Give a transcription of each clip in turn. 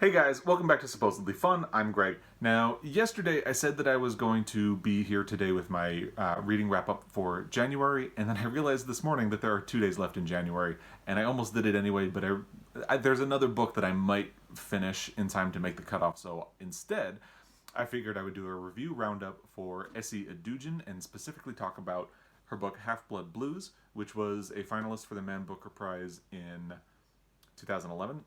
Hey guys, welcome back to Supposedly Fun. I'm Greg. Now, yesterday I said that I was going to be here today with my reading wrap-up for January, and then I realized this morning that there are 2 days left in January, and I almost did it anyway, but there's another book that I might finish in time to make the cutoff, so instead, I figured I would do a review roundup for Esi Edugyan, and specifically talk about her book Half-Blood Blues, which was a finalist for the Man Booker Prize in 2011.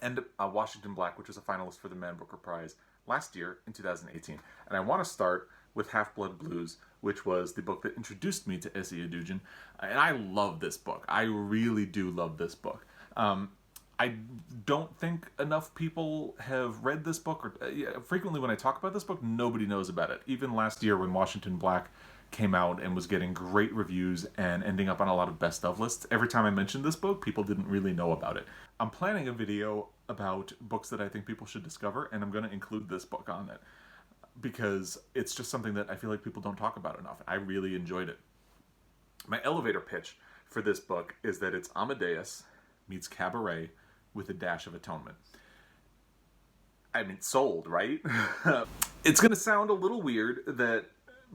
And Washington Black, which was a finalist for the Man Booker Prize last year in 2018. And I want to start with Half-Blood Blues, which was the book that introduced me to Esi Edugyan. And I love this book. I really do love this book. I don't think enough people have read this book. Or frequently when I talk about this book, nobody knows about it. Even last year when Washington Black came out and was getting great reviews and ending up on a lot of best of lists, every time I mentioned this book, people didn't really know about it. I'm planning a video about books that I think people should discover, and I'm going to include this book on it because it's just something that I feel like people don't talk about enough. I really enjoyed it. My elevator pitch for this book is that it's Amadeus meets Cabaret with a dash of atonement. I mean, sold, right? It's going to sound a little weird that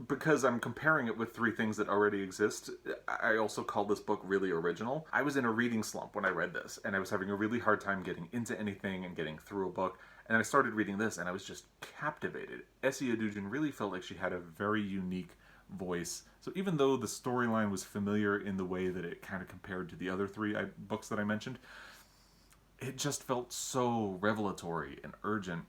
because I'm comparing it with three things that already exist, I also call this book really original. I was in a reading slump when I read this, and I was having a really hard time getting into anything and getting through a book, and I started reading this, and I was just captivated. Esi Edugyan really felt like she had a very unique voice. So even though the storyline was familiar in the way that it kind of compared to the other three books that I mentioned, it just felt so revelatory and urgent.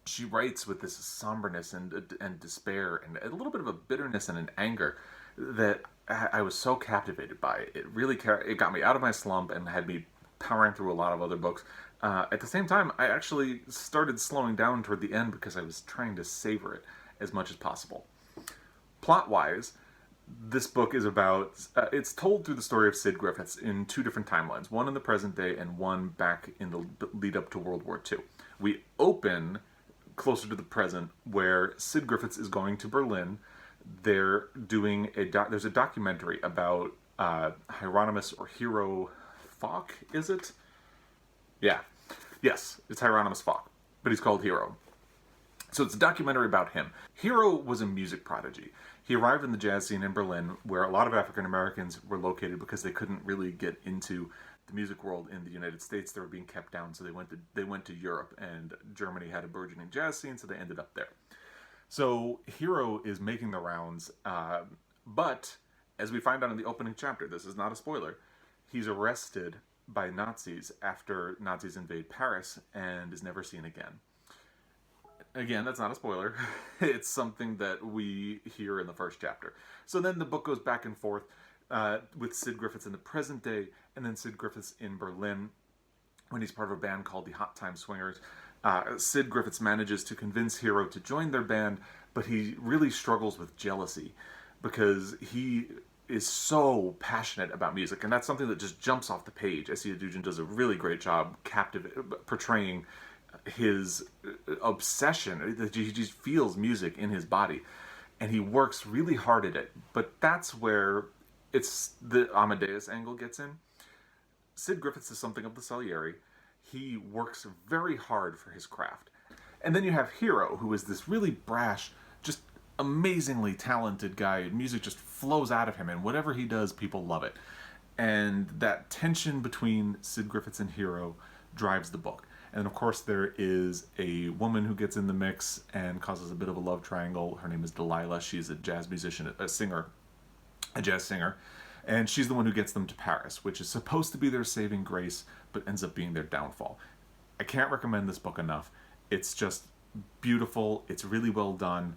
She writes with this somberness and despair and a little bit of a bitterness and an anger that I was so captivated by. It really it got me out of my slump and had me powering through a lot of other books. At the same time, I actually started slowing down toward the end because I was trying to savor it as much as possible. Plot-wise, this book is about, it's told through the story of Sid Griffiths in two different timelines, one in the present day and one back in the lead up to World War II. We open closer to the present, where Sid Griffiths is going to Berlin. They're doing there's a documentary about Hieronymus or Hero Falk, is it? Yeah. Yes, it's Hieronymus Falk, but he's called Hero. So it's a documentary about him. Hero was a music prodigy. He arrived in the jazz scene in Berlin, where a lot of African Americans were located because they couldn't really get into the music world in the United States. They were being kept down, so they went to Europe, and Germany had a burgeoning jazz scene, so they ended up there. So Hero is making the rounds, but as we find out in the opening chapter, this is not a spoiler, he's arrested by Nazis after Nazis invade Paris and is never seen again. Again, that's not a spoiler. It's something that we hear in the first chapter. So then the book goes back and forth with Sid Griffiths in the present day, and then Sid Griffiths in Berlin when he's part of a band called the Hot Time Swingers. Sid Griffiths manages to convince Hero to join their band, but he really struggles with jealousy because he is so passionate about music, and that's something that just jumps off the page. Esi Edugyan does a really great job portraying his obsession. He just feels music in his body, and he works really hard at it. But that's where it's the Amadeus angle gets in. Sid Griffiths is something of the Salieri. He works very hard for his craft. And then you have Hero, who is this really brash, just amazingly talented guy. Music just flows out of him, and whatever he does, people love it. And that tension between Sid Griffiths and Hero drives the book. And of course there is a woman who gets in the mix and causes a bit of a love triangle. Her name is Delilah. She's a jazz musician, a jazz singer. And she's the one who gets them to Paris, which is supposed to be their saving grace, but ends up being their downfall. I can't recommend this book enough. It's just beautiful. It's really well done.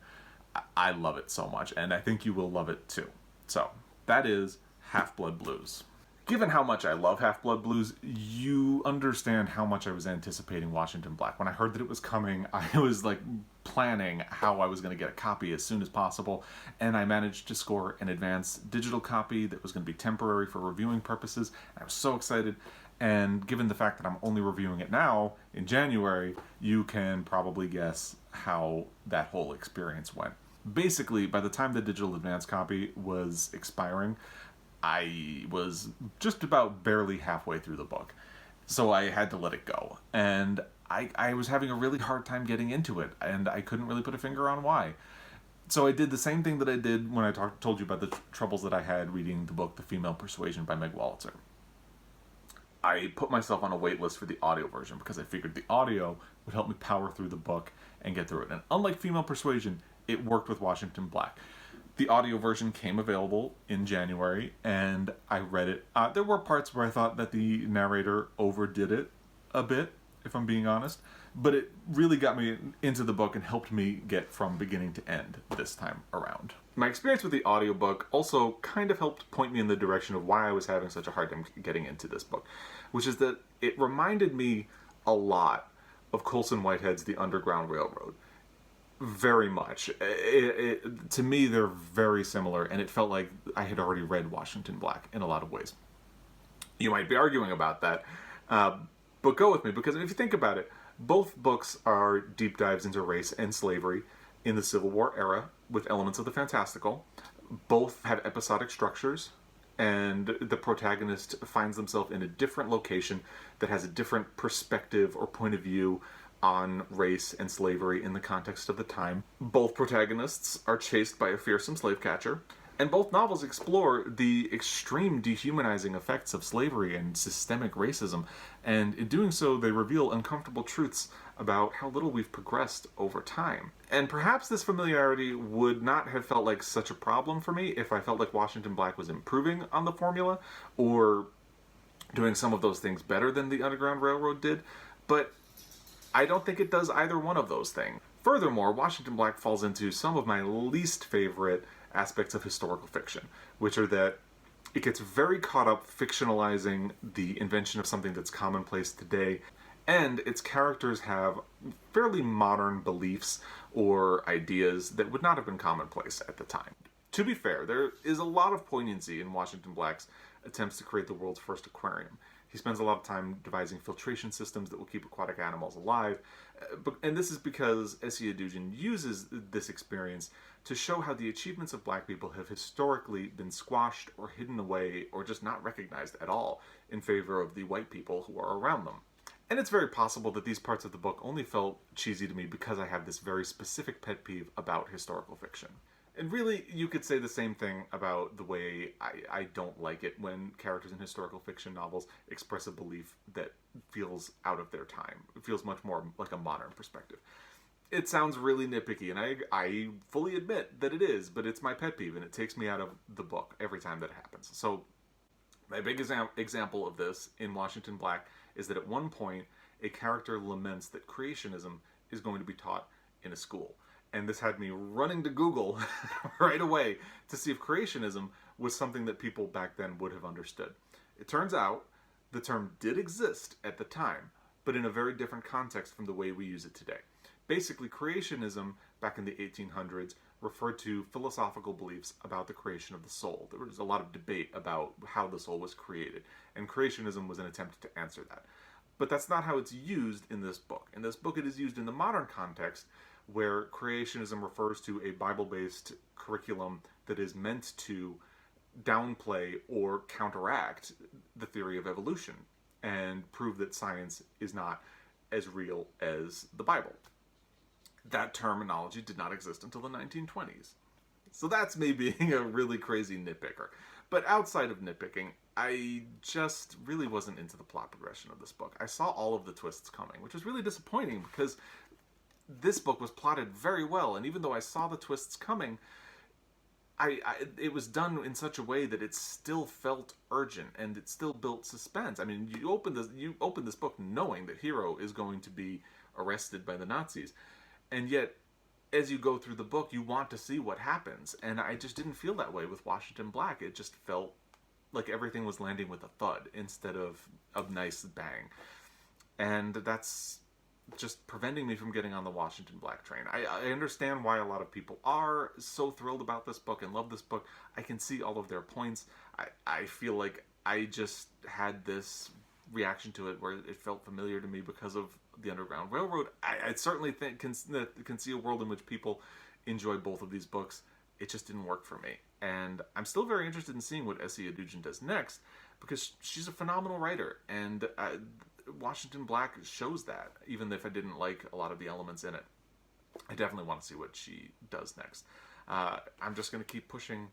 I love it so much, and I think you will love it too. So that is Half-Blood Blues. Given how much I love Half-Blood Blues, you understand how much I was anticipating Washington Black. When I heard that it was coming, I was like planning how I was going to get a copy as soon as possible, and I managed to score an advanced digital copy that was going to be temporary for reviewing purposes. I was so excited, and given the fact that I'm only reviewing it now, in January, you can probably guess how that whole experience went. Basically, by the time the digital advanced copy was expiring, I was just about barely halfway through the book, so I had to let it go. And I was having a really hard time getting into it, and I couldn't really put a finger on why. So I did the same thing that I did when I told you about the troubles that I had reading the book The Female Persuasion by Meg Wolitzer. I put myself on a wait list for the audio version because I figured the audio would help me power through the book and get through it. And unlike Female Persuasion, it worked with Washington Black. The audio version came available in January, and I read it. There were parts where I thought that the narrator overdid it a bit, if I'm being honest, but it really got me into the book and helped me get from beginning to end this time around. My experience with the audiobook also kind of helped point me in the direction of why I was having such a hard time getting into this book, which is that it reminded me a lot of Colson Whitehead's The Underground Railroad. Very much. To me, they're very similar, and it felt like I had already read Washington Black in a lot of ways. You might be arguing about that, but go with me, because if you think about it, both books are deep dives into race and slavery in the Civil War era with elements of the fantastical. Both have episodic structures, and the protagonist finds themselves in a different location that has a different perspective or point of view on race and slavery in the context of the time. Both protagonists are chased by a fearsome slave catcher, and both novels explore the extreme dehumanizing effects of slavery and systemic racism, and in doing so they reveal uncomfortable truths about how little we've progressed over time. And perhaps this familiarity would not have felt like such a problem for me if I felt like Washington Black was improving on the formula, or doing some of those things better than the Underground Railroad did, but I don't think it does either one of those things. Furthermore, Washington Black falls into some of my least favorite aspects of historical fiction, which are that it gets very caught up fictionalizing the invention of something that's commonplace today, and its characters have fairly modern beliefs or ideas that would not have been commonplace at the time. To be fair, there is a lot of poignancy in Washington Black's attempts to create the world's first aquarium. He spends a lot of time devising filtration systems that will keep aquatic animals alive, and this is because Esi Edugyan uses this experience to show how the achievements of Black people have historically been squashed or hidden away or just not recognized at all in favor of the white people who are around them. And it's very possible that these parts of the book only felt cheesy to me because I have this very specific pet peeve about historical fiction. And really, you could say the same thing about the way I don't like it when characters in historical fiction novels express a belief that feels out of their time. It feels much more like a modern perspective. It sounds really nitpicky, and I fully admit that it is, but it's my pet peeve, and it takes me out of the book every time that it happens. So, my big example of this in Washington Black is that at one point, a character laments that creationism is going to be taught in a school. And this had me running to Google right away to see if creationism was something that people back then would have understood. It turns out the term did exist at the time, but in a very different context from the way we use it today. Basically, creationism back in the 1800s referred to philosophical beliefs about the creation of the soul. There was a lot of debate about how the soul was created, and creationism was an attempt to answer that. But that's not how it's used in this book. In this book, it is used in the modern context, where creationism refers to a Bible-based curriculum that is meant to downplay or counteract the theory of evolution and prove that science is not as real as the Bible. That terminology did not exist until the 1920s. So that's me being a really crazy nitpicker. But outside of nitpicking, I just really wasn't into the plot progression of this book. I saw all of the twists coming, which was really disappointing because this book was plotted very well, and even though I saw the twists coming, it was done in such a way that it still felt urgent and it still built suspense. I mean, you open this book knowing that Hero is going to be arrested by the Nazis, and yet as you go through the book, you want to see what happens. And I just didn't feel that way with Washington Black. It just felt like everything was landing with a thud instead of a nice bang, and that's just preventing me from getting on the Washington Black train. I understand why a lot of people are so thrilled about this book and love this book. I can see all of their points. I feel like I just had this reaction to it where it felt familiar to me because of the Underground Railroad. I certainly think can see a world in which people enjoy both of these books. It just didn't work for me. And I'm still very interested in seeing what Esi Edugyan does next, because she's a phenomenal writer, and Washington Black shows that, even if I didn't like a lot of the elements in it. I definitely want to see what she does next. I'm just going to keep pushing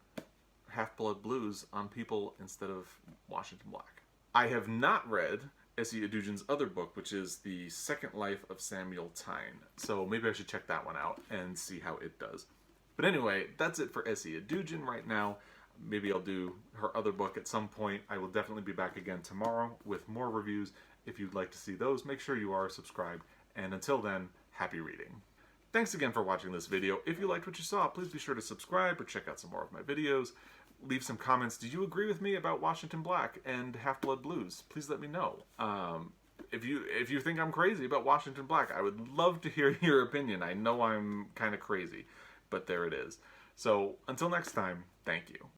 Half-Blood Blues on people instead of Washington Black. I have not read Esi Edugyan's other book, which is The Second Life of Samuel Tyne. So maybe I should check that one out and see how it does. But anyway, that's it for Esi Edugyan right now. Maybe I'll do her other book at some point. I will definitely be back again tomorrow with more reviews. If you'd like to see those, make sure you are subscribed. And until then, happy reading. Thanks again for watching this video. If you liked what you saw, please be sure to subscribe or check out some more of my videos. Leave some comments. Did you agree with me about Washington Black and Half-Blood Blues? Please let me know. If you think I'm crazy about Washington Black, I would love to hear your opinion. I know I'm kind of crazy, but there it is. So until next time, thank you.